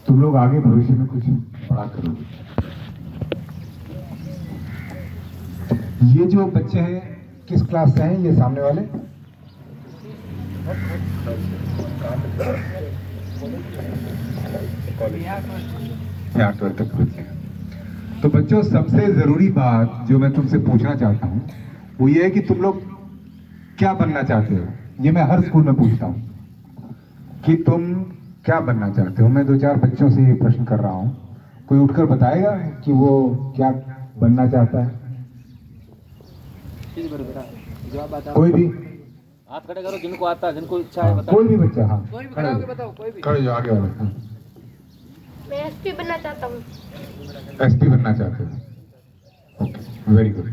तुम लोग आगे भविष्य में कुछ बड़ा करोगे। ये जो बच्चे हैं किस क्लास से हैं ये सामने वाले? यहाँ 12th तक पहुंच गए। तो बच्चों, सबसे जरूरी बात जो मैं तुमसे पूछना चाहता हूँ वो ये है कि तुम लोग क्या बनना चाहते हो। ये मैं हर स्कूल में पूछता हूँ कि तुम क्या बनना चाहते हो। मैं 2-4 बच्चों से ये प्रश्न कर रहा हूँ, कोई उठकर बताएगा कि वो क्या बनना चाहता है? कोई भी हाथ खड़े करो, जिनको आता है, जिनको इच्छा है बताओ। कोई भी बच्चा, हाँ कोई भी खड़ा होके बताओ, कोई भी। खड़े जो आगे वाले। हाँ। मैं एसपी बनना चाहता हूँ। एसपी बनना चाहते हो, ओके, वेरी गुड।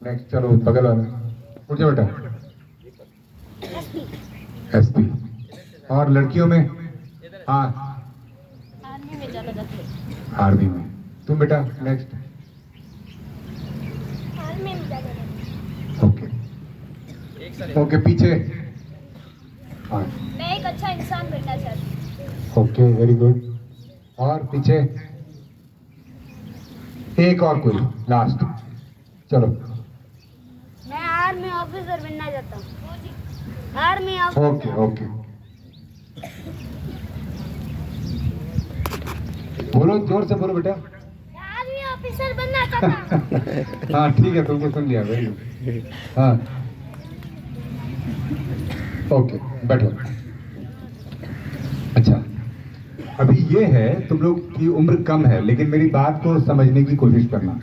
नेक्स्ट, चलो बगल वाला, उठ जाओ बेटा। एसपी। और लड़कियों में? हाँ, आर्मी में जाना चाहते हैं। आर्मी में। तुम बेटा? नेक्स्ट। आर्मी में जाना चाहते ओके ओके, पीछे। हाँ, हैं। मैं एक अच्छा इंसान बनना चाहती हूँ। Okay, very good. और पीछे एक और कोई लास्ट, चलो। मैं आर्मी ऑफिसर बनना चाहता हूँ। Army officer. ओके ओके, बोलो, जोर से बोलो बेटा। आर्मी ऑफिसर बनना चाहता हूँ। हाँ ठीक है, तुमको सुन लिया, वेरी गुड। हाँ, ओके, बैठो। अच्छा, अभी ये है, तुम लोग की उम्र कम है, लेकिन मेरी बात को समझने की कोशिश करना।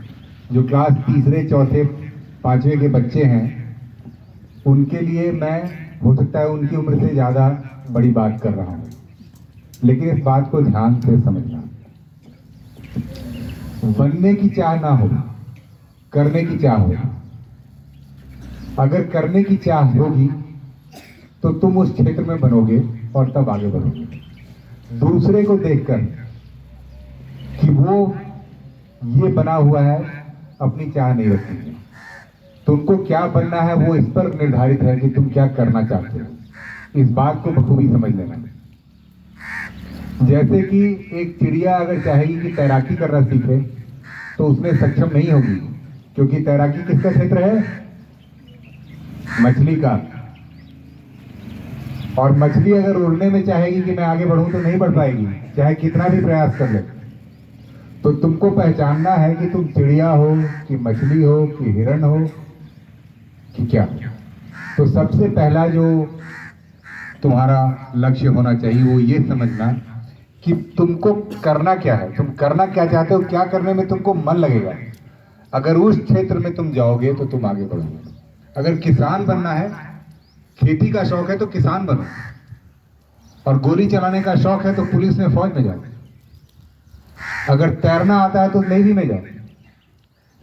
जो क्लास तीसरे, चौथे, पांचवे के बच्चे हैं उनके लिए मैं, हो सकता है उनकी उम्र से ज्यादा बड़ी बात कर रहा हूँ, लेकिन इस बात को ध्यान से समझना। बनने की चाह ना हो, करने की चाह हो। अगर करने की चाह होगी तो तुम उस क्षेत्र में बनोगे और तब आगे बढ़ोगे। दूसरे को देखकर कि वो ये बना हुआ है, अपनी चाह नहीं रखेंगे। तुमको क्या बनना है वो इस पर निर्धारित है कि तुम क्या करना चाहते हो। इस बात को बखूबी समझ लेना। जैसे कि एक चिड़िया अगर चाहेगी कि तैराकी करना सीखे तो उसमें सक्षम नहीं होगी, क्योंकि तैराकी किसका क्षेत्र है? मछली का। और मछली अगर उड़ने में चाहेगी कि मैं आगे बढ़ूं तो नहीं बढ़ पाएगी, चाहे कितना भी प्रयास कर ले। तो तुमको पहचानना है कि तुम चिड़िया हो कि मछली हो कि हिरण हो कि क्या। तो सबसे पहला जो तुम्हारा लक्ष्य होना चाहिए वो ये समझना कि तुमको करना क्या है, तुम करना क्या चाहते हो, क्या करने में तुमको मन लगेगा। अगर उस क्षेत्र में तुम जाओगे तो तुम आगे बढ़ोगे। अगर किसान बनना है, खेती का शौक है तो किसान बनो, और गोली चलाने का शौक है तो पुलिस में, फौज में जाओ। अगर तैरना आता है तो नेवी में जाओ,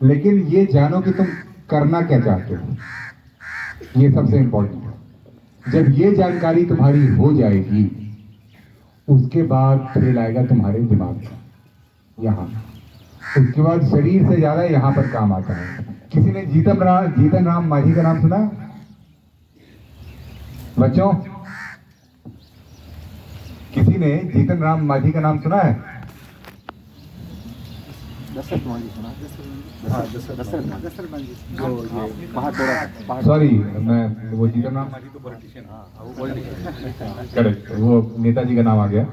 लेकिन ये जानो कि तुम करना क्या चाहते हो। ये सबसे इंपॉर्टेंट है। जब ये जानकारी तुम्हारी हो जाएगी उसके बाद खेल आएगा तुम्हारे दिमाग में, यहाँ। उसके बाद शरीर से ज्यादा यहाँ पर काम आता है। किसी ने जीतन राम मांझी का नाम सुना बच्चों? किसी ने जीतन राम मांझी का नाम सुना है? दशरथ मांझी सुना? हाँ, दशरथ मांझी जो ये पहाड़ तोड़ा था, पहाड़। सॉरी, मैं वो जीतन राम मांझी तो पॉलिटिशियन। हाँ, वो पॉलिटिशियन। करेक्ट, वो नेताजी का नाम आ गया।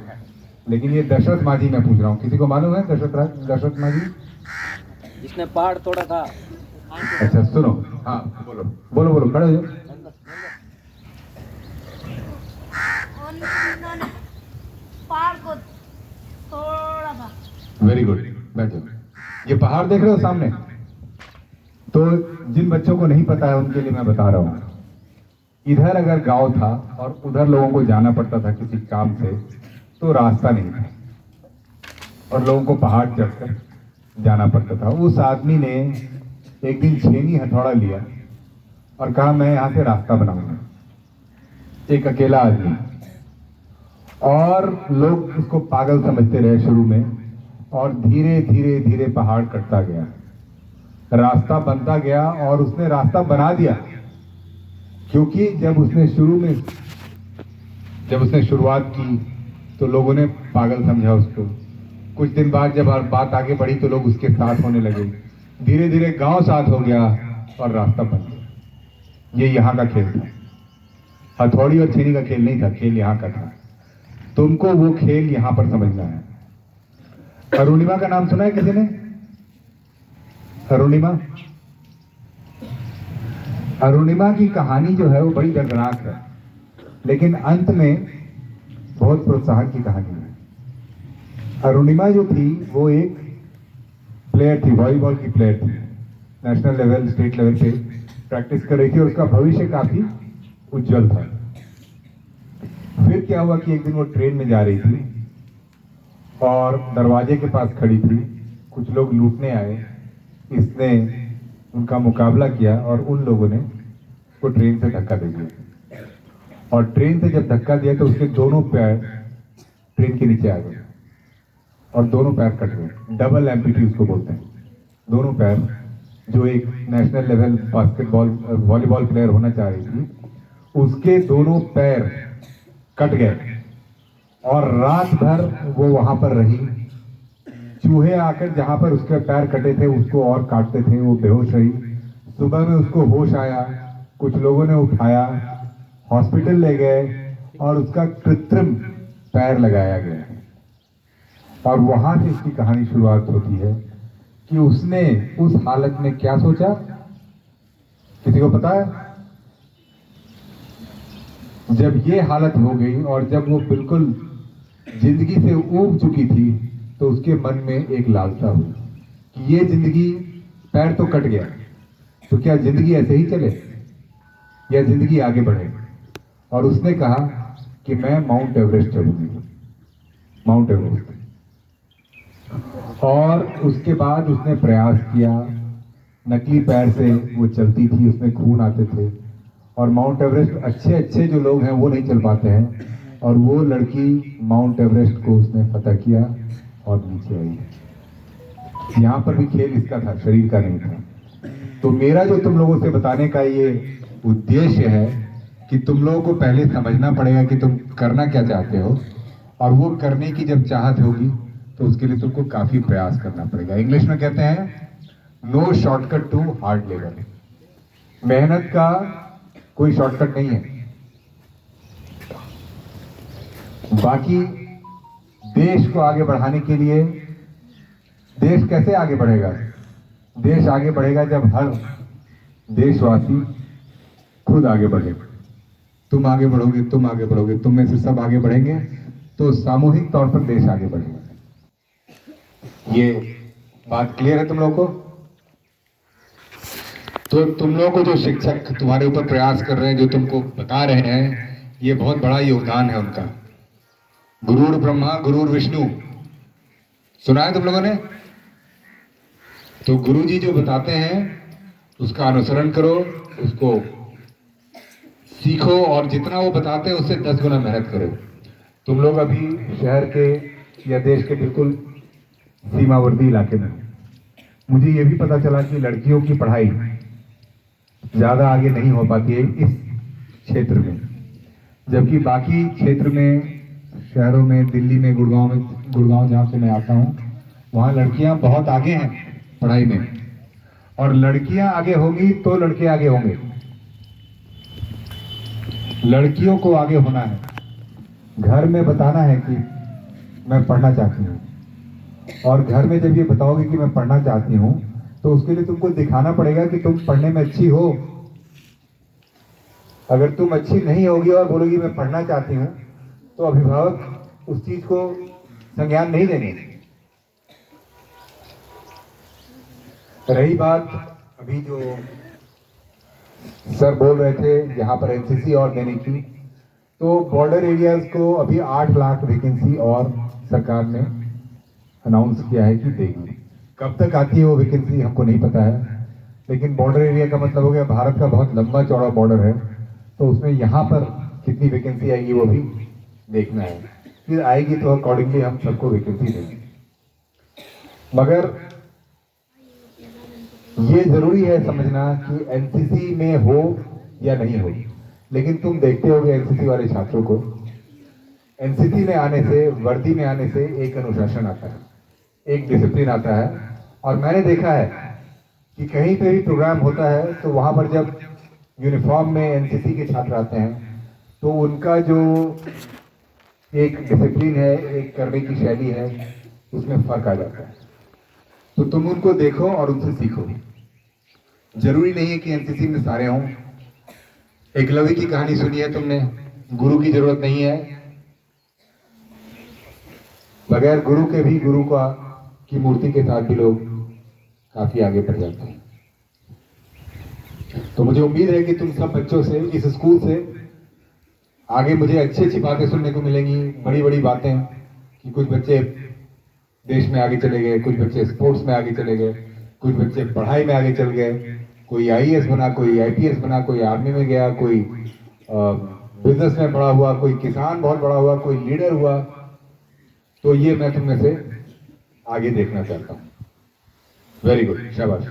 लेकिन ये दशरथ मांझी मैं पूछ रहा हूँ, किसी को मालूम है दशरथ मांझी? जिसने पहाड़ तोड़ा था। अच्छा सुनो, हाँ बोलो बोलो बोलो, खड़े हो जाओ। उन्होंने पहाड़ को तोड़ा था। वेरी गुड, बैठो। ये पहाड़ देख रहे हो सामने? तो जिन बच्चों को नहीं पता है उनके लिए मैं बता रहा हूँ। इधर अगर गांव था और उधर लोगों को जाना पड़ता था किसी काम से, तो रास्ता नहीं था और लोगों को पहाड़ चढ़कर जाना पड़ता था। उस आदमी ने एक दिन छेनी हथौड़ा लिया और कहा मैं यहाँ से रास्ता बनाऊंगा। एक अकेला आदमी। और लोग उसको पागल समझते रहे शुरू में, और धीरे धीरे धीरे पहाड़ कटता गया, रास्ता बनता गया, और उसने रास्ता बना दिया। क्योंकि जब उसने शुरुआत की तो लोगों ने पागल समझा उसको। कुछ दिन बाद जब बात आगे बढ़ी तो लोग उसके साथ होने लगे। धीरे धीरे गांव साथ हो गया और रास्ता बन गया। ये यहाँ का खेल था। हथौड़ी और छेनी का खेल नहीं था, खेल यहाँ का था। तुमको वो खेल यहाँ पर समझना है। अरुणिमा का नाम सुना है किसी ने? अरुणिमा, अरुणिमा की कहानी जो है वो बड़ी दर्दनाक है, लेकिन अंत में बहुत प्रोत्साहन की कहानी है। अरुणिमा जो थी वो एक प्लेयर थी, वॉलीबॉल की प्लेयर थी। नेशनल लेवल, स्टेट लेवल पे प्रैक्टिस कर रही थी और उसका भविष्य काफी उज्जवल था। फिर क्या हुआ कि एक दिन वो ट्रेन में जा रही थी और दरवाजे के पास खड़ी थी। कुछ लोग लूटने आए। इसने उनका मुकाबला किया और उन लोगों ने उसको ट्रेन से धक्का दे दिया। और ट्रेन से जब धक्का दिया तो उसके दोनों पैर ट्रेन के नीचे आ गए और दोनों पैर कट गए। डबल एम्पूटी उसको बोलते हैं। दोनों पैर, जो एक national level basketball volleyball player होना चाह रही थी, उसके दोनों पैर कट गए और रात भर वो वहां पर रही। चूहे आकर जहां पर उसके पैर कटे थे उसको और काटते थे। वो बेहोश रही। सुबह में उसको होश आया। कुछ लोगों ने उठाया, हॉस्पिटल ले गए और उसका कृत्रिम पैर लगाया गया। और वहां से इसकी कहानी शुरुआत होती है कि उसने उस हालत में क्या सोचा, किसी को पता है? जब ये हालत हो गई और जब वो बिल्कुल जिंदगी से ऊब चुकी थी तो उसके मन में एक लालसा हुई कि ये जिंदगी, पैर तो कट गया, तो क्या जिंदगी ऐसे ही चले या जिंदगी आगे बढ़े? और उसने कहा कि मैं माउंट एवरेस्ट चढ़ूंगी, माउंट एवरेस्ट। और उसके बाद उसने प्रयास किया। नकली पैर से वो चलती थी, उसमें खून आते थे। और माउंट एवरेस्ट अच्छे अच्छे जो लोग हैं वो नहीं चल पाते हैं। और वो लड़की माउंट एवरेस्ट को उसने फतह किया और नीचे आई। यहाँ पर भी खेल इसका था, शरीर का नहीं था। तो मेरा जो तुम लोगों से बताने का ये उद्देश्य है कि तुम लोगों को पहले समझना पड़ेगा कि तुम करना क्या चाहते हो, और वो करने की जब चाहत होगी तो उसके लिए तुमको काफी प्रयास करना पड़ेगा। इंग्लिश में कहते हैं no shortcut to hard labour. मेहनत का कोई शॉर्टकट नहीं है। बाकी देश को आगे बढ़ाने के लिए, देश कैसे आगे बढ़ेगा? देश आगे बढ़ेगा जब हर देशवासी खुद आगे बढ़े। तुम आगे बढ़ोगे, तुम आगे बढ़ोगे, तुम में से सब आगे बढ़ेंगे तो सामूहिक तौर पर देश आगे बढ़ेगा। ये बात क्लियर है तुम लोगों को? तो तुम लोगों को जो शिक्षक तुम्हारे ऊपर प्रयास कर रहे हैं, जो तुमको बता रहे हैं, ये बहुत बड़ा योगदान है उनका। गुरुर ब्रह्मा गुरुर विष्णु, सुना है तुम लोगों ने? तो गुरुजी जो बताते हैं उसका अनुसरण करो, उसको सीखो और जितना वो बताते हैं उससे 10 गुना मेहनत करो। तुम लोग अभी शहर के या देश के बिल्कुल सीमावर्ती इलाके में, मुझे ये भी पता चला कि लड़कियों की पढ़ाई ज़्यादा आगे नहीं हो पाती है इस क्षेत्र में, जबकि बाकी क्षेत्र में, शहरों में, दिल्ली में, गुड़गांव जहाँ से मैं आता हूँ, वहाँ लड़कियाँ बहुत आगे हैं पढ़ाई में। और लड़कियाँ आगे होंगी तो लड़के आगे होंगे। लड़कियों को आगे होना है, घर में बताना है कि मैं पढ़ना चाहती हूँ। और घर में जब ये बताओगे कि मैं पढ़ना चाहती हूँ तो उसके लिए तुमको दिखाना पड़ेगा कि तुम पढ़ने में अच्छी हो। अगर तुम अच्छी नहीं होगी और बोलोगी मैं पढ़ना चाहती हूँ तो अभिभावक उस चीज को संज्ञान नहीं देंगे। रही बात अभी जो सर बोल रहे थे यहाँ पर एनसीसी और देने की, तो बॉर्डर एरियाज को अभी 8 लाख वैकेंसी और सरकार ने अनाउंस किया है कि देगी। कब तक आती है वो वैकेंसी हमको नहीं पता है, लेकिन बॉर्डर एरिया का मतलब हो गया भारत का बहुत लंबा चौड़ा बॉर्डर है, तो उसमें यहाँ पर कितनी वैकेंसी आएगी वो भी देखना है। फिर आएगी तो अकॉर्डिंगली हम सबको वैकेंसी देंगे। मगर ये जरूरी है समझना कि एनसीसी में हो या नहीं हो, लेकिन तुम देखते होगे एनसीसी वाले छात्रों को, एनसीसी में आने से, वर्दी में आने से एक अनुशासन आता है, एक डिसिप्लिन आता है। और मैंने देखा है कि कहीं पे भी प्रोग्राम होता है तो वहाँ पर जब यूनिफॉर्म में एनसीसी के छात्र आते हैं तो उनका जो एक डिसिप्लिन है, एक करने की शैली है, उसमें फर्क आ जाता है। तो तुम उनको देखो और उनसे सीखो। जरूरी नहीं है कि एनसीसी में सारे हों। एकलव्य की कहानी सुनी है तुमने, गुरु की जरूरत नहीं है। बगैर गुरु के भी गुरु की मूर्ति के साथ भी लोग काफी आगे बढ़ जाते हैं। तो मुझे उम्मीद है कि तुम सब बच्चों से, इस स्कूल से आगे मुझे अच्छी अच्छी बातें सुनने को मिलेंगी, बड़ी बड़ी बातें, कि कुछ बच्चे देश में आगे चले गए, कुछ बच्चे स्पोर्ट्स में आगे चले गए, कुछ बच्चे पढ़ाई में आगे चल गए, कोई आईएएस बना, कोई आईपीएस बना, कोई आर्मी में गया, कोई बिजनेस में बड़ा हुआ, कोई किसान बहुत बड़ा हुआ, कोई लीडर हुआ। तो ये मैं तुम में से आगे देखना चाहता हूँ। वेरी गुड, शाबाश।